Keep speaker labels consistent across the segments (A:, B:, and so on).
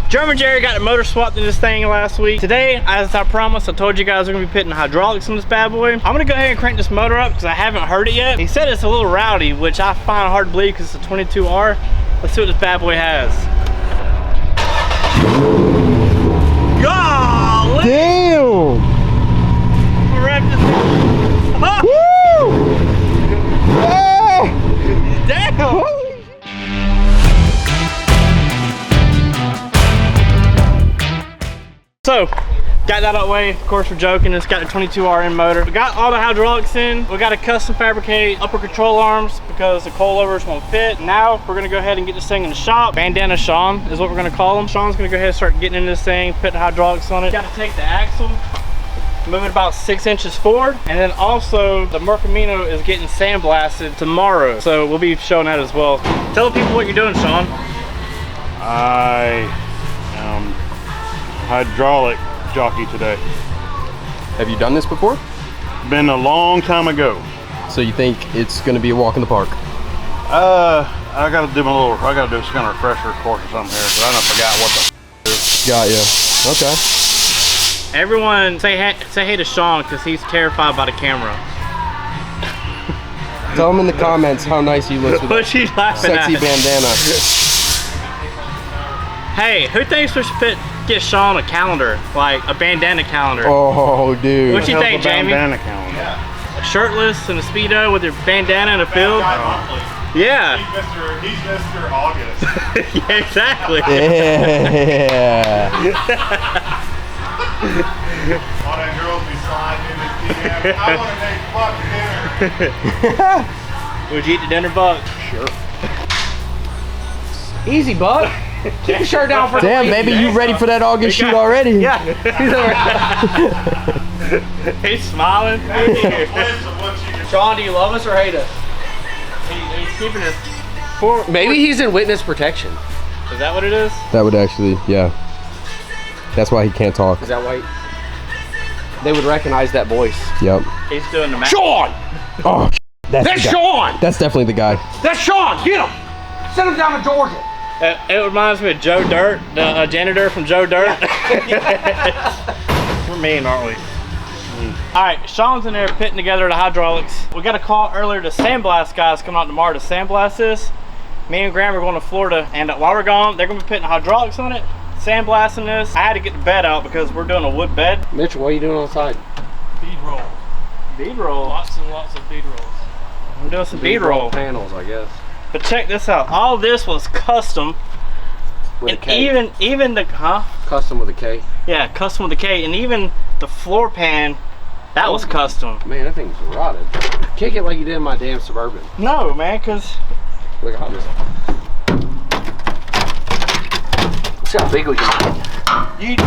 A: German Jerry got a motor swapped in this thing last week. Today, as I promised, I told you guys we're gonna be putting hydraulics on this bad boy. I'm gonna go ahead and crank this motor up because I haven't heard it yet. He said it's a little rowdy, which I find hard to believe because it's a 22R. Let's see what this bad boy has. Golly!
B: Damn!
A: I'm wrap this thing. Oh!
B: Woo! Yeah!
A: Damn! So, got that out of the way. Of course, we're joking. It's got the 22RM motor. We got all the hydraulics in. We got to custom fabricate upper control arms because the coilovers won't fit. Now, we're gonna go ahead and get this thing in the shop. Bandana Sean is what we're gonna call him. Sean's gonna go ahead and start getting in this thing, put the hydraulics on it. Got to take the axle, move it about 6 inches forward. And then also, the Mercamino is getting sandblasted tomorrow. So, we'll be showing that as well. Tell the people what you're doing, Sean.
C: I am hydraulic jockey today.
B: Have you done this before?
C: Been a long time ago.
B: So you think it's going to be a walk in the park?
C: I gotta do some kind of refresher course or something here, because I done forgot what the is.
B: Got ya. Okay.
A: Everyone say hey to Sean because he's terrified by the camera.
B: Tell him in the comments how nice he looks with
A: What she's laughing
B: sexy
A: at.
B: bandana.
A: Hey, who thinks we should get Sean a calendar, like a bandana calendar?
B: Oh, dude.
A: What you think, Jamie?
C: Bandana calendar.
A: Yeah. Shirtless in a Speedo with your bandana in the field? Yeah.
D: He's Mr. August.
A: Yeah, exactly.
B: Yeah.
D: All that girls be sliding in his DM. I want to make fuck dinner.
A: Would you eat the dinner, Buck?
B: Sure.
E: Easy, Buck. Keep your shirt down for
B: Damn, baby, you ready for that August shoot already?
A: Yeah. He's smiling.
E: Sean, do you love us or hate us?
A: He's keeping his...
E: Maybe he's in witness protection.
A: Is that what it is?
B: That would actually, yeah. That's why he can't talk.
E: Is that why? They would recognize that voice.
B: Yep.
A: He's doing the match.
E: Sean!
B: Oh, that's
E: Sean!
B: That's definitely the guy.
E: That's Sean! Get him! Send him down to Georgia.
A: It reminds me of Joe Dirt, the janitor from Joe Dirt. We're mean, aren't we? All right, Sean's in there putting together the hydraulics. We got a call earlier to sandblast guys coming out tomorrow to sandblast this. Me and Graham are going to Florida, and while we're gone, they're going to be putting hydraulics on it, sandblasting this. I had to get the bed out because we're doing a wood bed.
E: Mitchell, what are you doing on the side?
A: Bead roll. Bead roll.
F: Lots and lots of bead rolls.
A: I'm doing some bead roll.
E: Panels, I guess.
A: But check this out. All this was custom.
E: With
A: And
E: a K.
A: even the,
E: Custom with a K.
A: Yeah, custom with the K. And even the floor pan, that was custom.
E: Man, that thing's rotted. Kick it like you did in my damn Suburban.
A: No, man, because...
E: Look how this. See how big we can make it.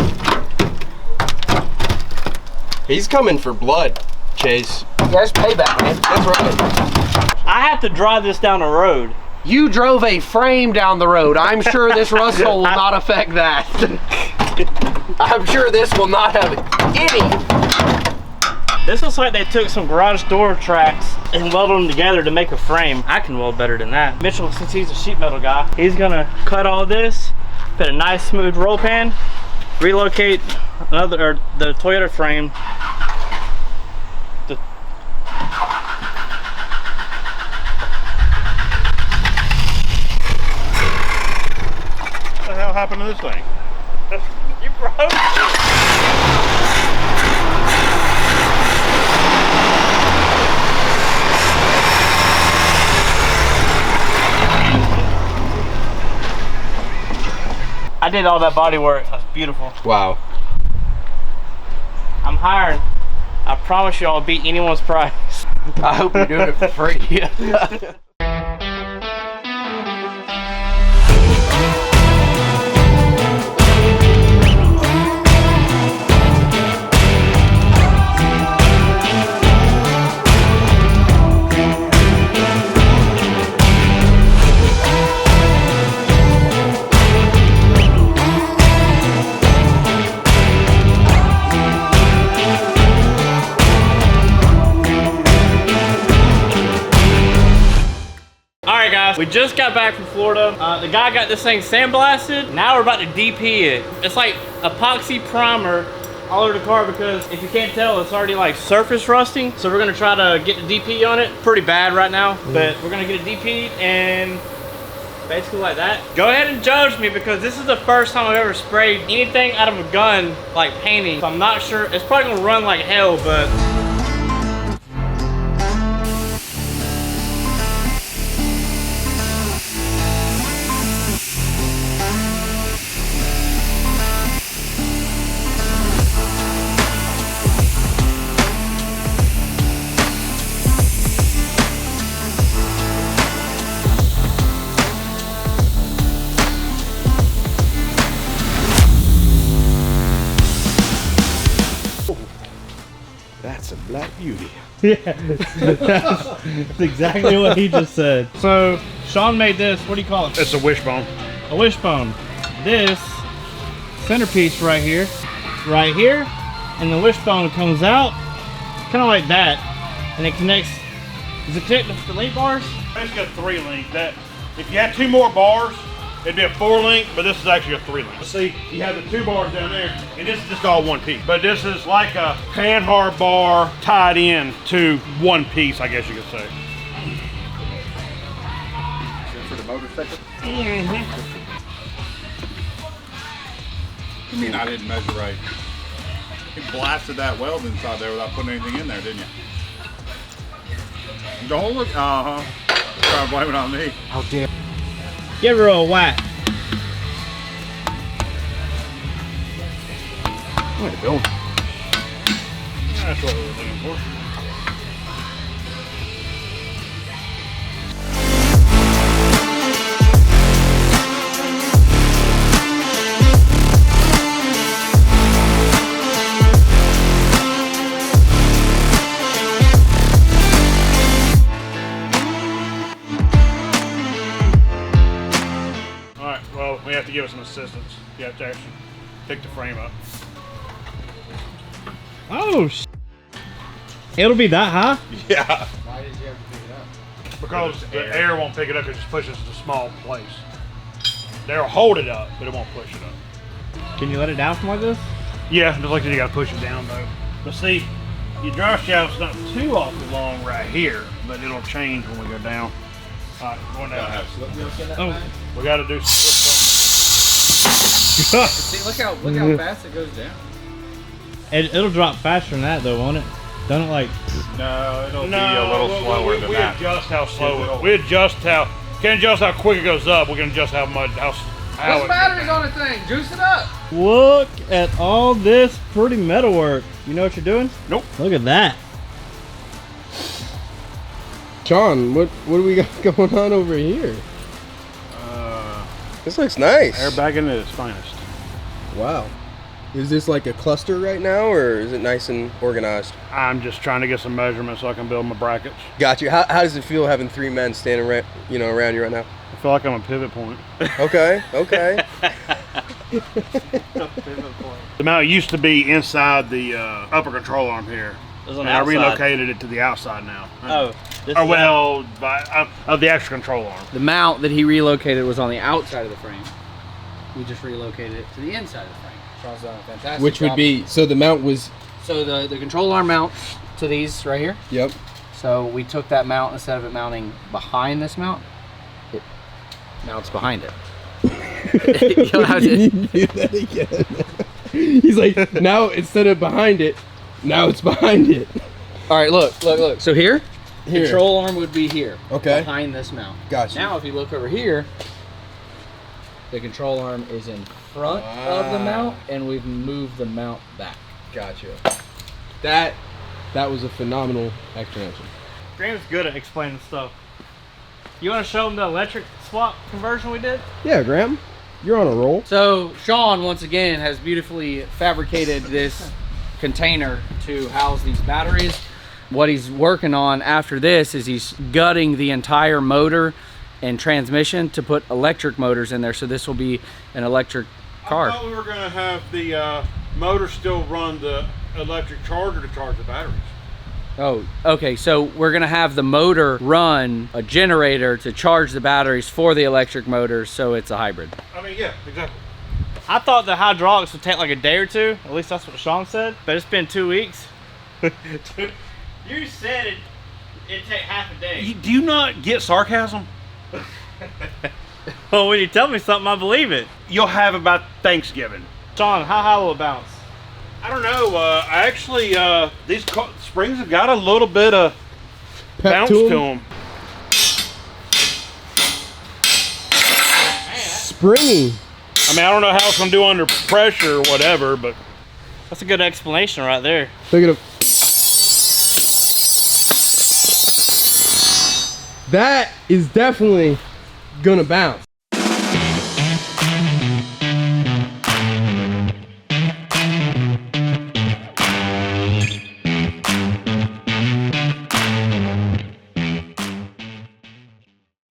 B: He's coming for blood, Chase.
E: Yeah, that's payback, man.
B: That's right.
A: I have to drive this down the road.
E: You drove a frame down the road. I'm sure this rust hole will not affect that. I'm sure this will not have any.
A: This looks like they took some garage door tracks and welded them together to make a frame. I can weld better than that. Mitchell, since he's a sheet metal guy, he's gonna cut all this, put a nice smooth roll pan, relocate the Toyota frame.
C: What the hell happened to this thing?
A: You broke it. I did all that body work. That's beautiful.
B: Wow.
A: I'm hiring. I promise you I'll beat anyone's price.
E: I hope you're doing it for free.
A: We just got back from Florida. The guy got this thing sandblasted. Now we're about to DP it. It's like epoxy primer all over the car because if you can't tell, it's already like surface rusting. So we're gonna try to get the DP on it. Pretty bad right now, but we're gonna get it DP'd and basically like that. Go ahead and judge me because this is the first time I've ever sprayed anything out of a gun like painting. So I'm not sure, it's probably gonna run like hell, but.
C: That's a black beauty.
A: Yeah, that's exactly what he just said. So Sean made this, what do you call it?
C: It's a wishbone.
A: A wishbone. This centerpiece right here, and the wishbone comes out kind of like that, and it connects. Does it connect the link bars?
C: Basically a 3-link. That if you had 2 more bars, it'd be a 4-link, but this is actually a 3-link. See, you have the 2 bars down there, and this is just all one piece. But this is like a panhard bar tied in to one piece, I guess you could say.
D: For the motorcycle?
C: Mm-hmm.
D: I mean, I didn't measure right. You blasted that weld inside there without putting anything in there, didn't you? The whole look, trying to blame it on me.
E: How dare.
A: Give her a whack.
C: What are you doing? That's what we were looking for. We have to give it some assistance. You have to actually pick the frame up.
A: Oh, it'll be that high?
C: Yeah.
E: Why did you have to pick it up?
C: Because the air won't pick it up, it just pushes it to a small place. They'll hold it up, but it won't push it up.
A: Can you let it down from like this?
C: Yeah, just like that, you gotta push it down though. But see, your drive shaft's not too awfully long right here, but it'll change when we go down. Alright, going down.
A: Oh,
C: We gotta do some
E: See, look how fast it goes down.
A: it'll drop faster than that though, won't it? Don't it like?
D: No, it'll be a
C: No,
D: little slower than
C: we
D: that.
C: adjust how slow we adjust how, can't adjust how quick it goes up, we can adjust how much, how
E: What's batteries on the thing? Juice it up.
A: Look at all this pretty metal work. You know what you're doing?
C: Nope.
A: Look at that.
B: Sean, what do we got going on over here? This looks nice.
C: Airbagging at its finest.
B: Wow. Is this like a cluster right now, or is it nice and organized?
C: I'm just trying to get some measurements so I can build my brackets.
B: Got you. How does it feel having 3 men standing around, around you right now?
C: I feel like I'm a pivot point.
B: Okay, okay.
C: The mount used to be inside the upper control arm here.
A: It was on
C: And
A: the
C: I
A: outside.
C: relocated it to the outside now.
A: Oh, this
C: Or
A: is
C: well, of the extra control arm.
E: The mount that he relocated was on the outside of the frame. We just relocated it to the inside of the frame. Sean's done a fantastic
B: Which would
E: job.
B: be, so the mount was,
E: So the control arm mounts to these right here.
B: yep.
E: So we took that mount, instead of it mounting behind this mount, it mounts behind it. You'll have to-
B: Do that again. He's like, now instead of behind it, now it's behind it.
E: All right, look. So here,
B: Here.
E: control arm would be here.
B: Okay.
E: Behind this mount.
B: Gotcha.
E: Now if you look over here, the control arm is in front of the mount, and we've moved the mount back.
B: Gotcha. That was a phenomenal explanation.
A: Graham's good at explaining stuff. You want to show them the electric swap conversion we did?
B: Yeah, Graham, you're on a roll.
E: So Sean, once again, has beautifully fabricated this container to house these batteries. What he's working on after this is he's gutting the entire motor and transmission to put electric motors in there. So this will be an electric car.
C: I thought we were going to have the motor still run the electric charger to charge the batteries.
E: Oh, okay. So we're gonna have the motor run a generator to charge the batteries for the electric motor, so it's a hybrid.
C: I mean, yeah, exactly.
A: I thought the hydraulics would take like a day or two. At least that's what Sean said. But it's been 2 weeks. You said it'd take half a day.
C: Do you not get sarcasm?
A: Well, when you tell me something, I believe it.
C: You'll have about Thanksgiving.
A: Sean, how high will it bounce?
C: I don't know. I actually, these springs have got a little bit of
B: Pep
C: bounce
B: to
C: to
B: 'em.
C: them.
B: Springy.
C: I mean, I don't know how it's gonna do under pressure or whatever, but
A: That's a good explanation right there.
B: Look at him. That is definitely gonna bounce.